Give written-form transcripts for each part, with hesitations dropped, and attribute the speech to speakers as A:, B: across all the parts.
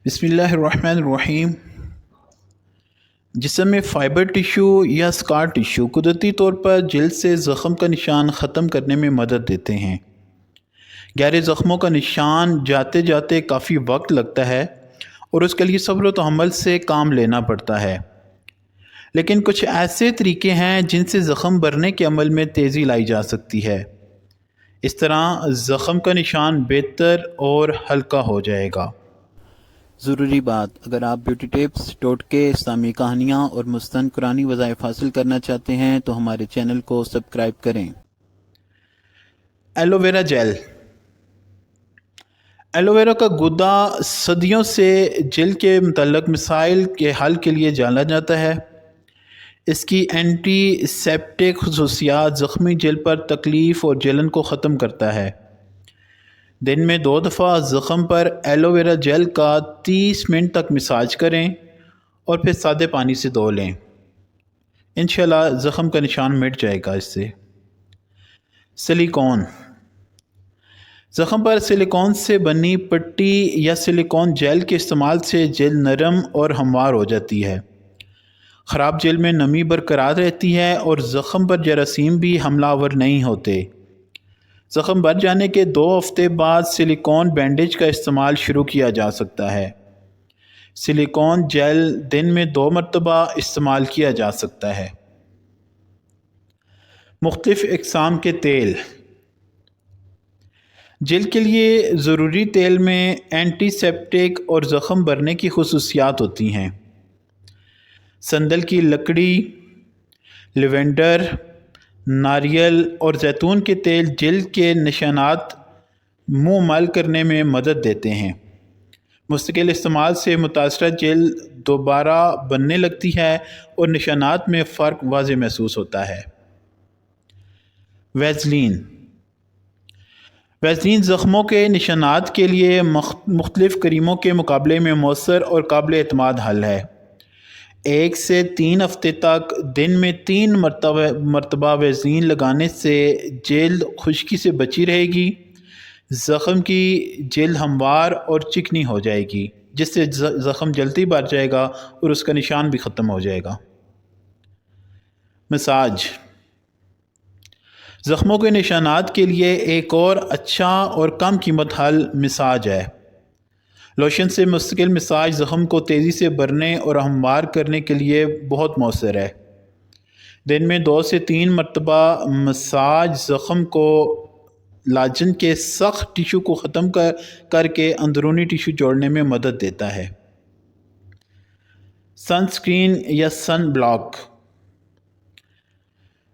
A: بسم اللہ الرحمن الرحیم۔ جسم میں فائبر ٹیشو یا سکار ٹیشو قدرتی طور پر جلد سے زخم کا نشان ختم کرنے میں مدد دیتے ہیں۔ گہرے زخموں کا نشان جاتے جاتے کافی وقت لگتا ہے اور اس کے لیے صبر و تحمل سے کام لینا پڑتا ہے، لیکن کچھ ایسے طریقے ہیں جن سے زخم بھرنے کے عمل میں تیزی لائی جا سکتی ہے۔ اس طرح زخم کا نشان بہتر اور ہلکا ہو جائے گا۔ ضروری بات: اگر آپ بیوٹی ٹپس، ٹوٹکے، اسلامی کہانیاں اور مستند قرآنی وظائف حاصل کرنا چاہتے ہیں تو ہمارے چینل کو سبسکرائب کریں۔ Aloe vera gel. Aloe vera کا گودا صدیوں سے جلد کے متعلق مسائل کے حل کے لیے جانا جاتا ہے۔ اس کی اینٹی سیپٹک خصوصیات زخمی جلد پر تکلیف اور جلن کو ختم کرتا ہے۔ دن میں 2 دفعہ زخم پر ایلو ویرا جیل کا 30 منٹ تک مساج کریں اور پھر سادے پانی سے دھو لیں۔ انشاءاللہ زخم کا نشان مٹ جائے گا اس سے۔ سلیکون۔ زخم پر سلیکون سے بنی پٹی یا سلیکون جیل کے استعمال سے جلد نرم اور ہموار ہو جاتی ہے۔ خراب جلد میں نمی برقرار رہتی ہے اور زخم پر جراثیم بھی حملہ آور نہیں ہوتے۔ زخم بھر جانے کے 2 ہفتے بعد سلیکون بینڈیج کا استعمال شروع کیا جا سکتا ہے۔ سلیکون جیل دن میں 2 مرتبہ استعمال کیا جا سکتا ہے۔ مختلف اقسام کے تیل۔ جلد کے لیے ضروری تیل میں اینٹی سیپٹک اور زخم بھرنے کی خصوصیات ہوتی ہیں۔ سندل کی لکڑی، لیونڈر، ناریل اور زیتون کے تیل جلد کے نشانات مل کرنے میں مدد دیتے ہیں۔ مستقل استعمال سے متاثرہ جلد دوبارہ بننے لگتی ہے اور نشانات میں فرق واضح محسوس ہوتا ہے۔ ویزلین۔ ویزلین زخموں کے نشانات کے لیے مختلف کریموں کے مقابلے میں مؤثر اور قابل اعتماد حل ہے۔ 1 سے 3 ہفتے تک دن میں 3 مرتبہ ویزلین لگانے سے جلد خشکی سے بچی رہے گی۔ زخم کی جلد ہموار اور چکنی ہو جائے گی، جس سے زخم جلدی بھر جائے گا اور اس کا نشان بھی ختم ہو جائے گا۔ مساج۔ زخموں کے نشانات کے لیے ایک اور اچھا اور کم قیمت حل مساج ہے۔ لوشن سے مستقل مساج زخم کو تیزی سے بھرنے اور ہموار کرنے کے لیے بہت مؤثر ہے۔ دن میں 2 سے 3 مرتبہ مساج زخم کو لاجن کے سخت ٹیشو کو ختم کر کے اندرونی ٹیشو جوڑنے میں مدد دیتا ہے۔ سن سکرین یا سن بلاک۔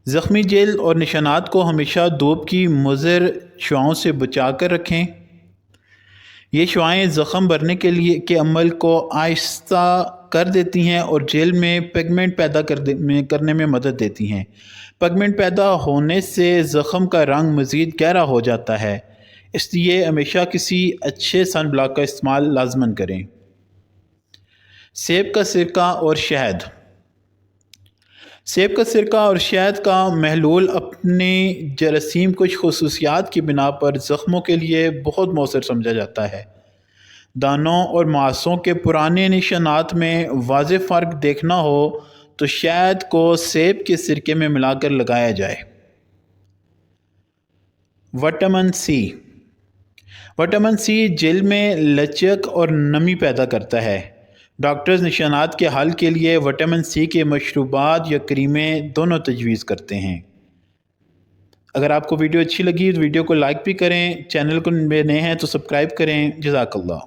A: زخمی جلد اور نشانات کو ہمیشہ دھوپ کی مضر شعاعوں سے بچا کر رکھیں۔ یہ شعاعیں زخم بھرنے کے عمل کو آہستہ کر دیتی ہیں اور جلد میں پگمنٹ پیدا کرنے میں مدد دیتی ہیں۔ پگمنٹ پیدا ہونے سے زخم کا رنگ مزید گہرا ہو جاتا ہے، اس لیے ہمیشہ کسی اچھے سن بلاک کا استعمال لازماً کریں۔ سیب کا سرکہ اور شہد۔ سیب کا سرکہ اور شہد کا محلول اپنی جراثیم کش خصوصیات کی بنا پر زخموں کے لیے بہت مؤثر سمجھا جاتا ہے۔ دانوں اور ماسوں کے پرانے نشانات میں واضح فرق دیکھنا ہو تو شہد کو سیب کے سرکے میں ملا کر لگایا جائے۔ Vitamin C. وٹامن سی جلد میں لچک اور نمی پیدا کرتا ہے۔ ڈاکٹرز نشانات کے حل کے لیے وٹامن سی کے مشروبات یا کریمیں دونوں تجویز کرتے ہیں۔ اگر آپ کو ویڈیو اچھی لگی تو ویڈیو کو لائک بھی کریں، چینل کو نئے ہیں تو سبسکرائب کریں۔ جزاک اللہ۔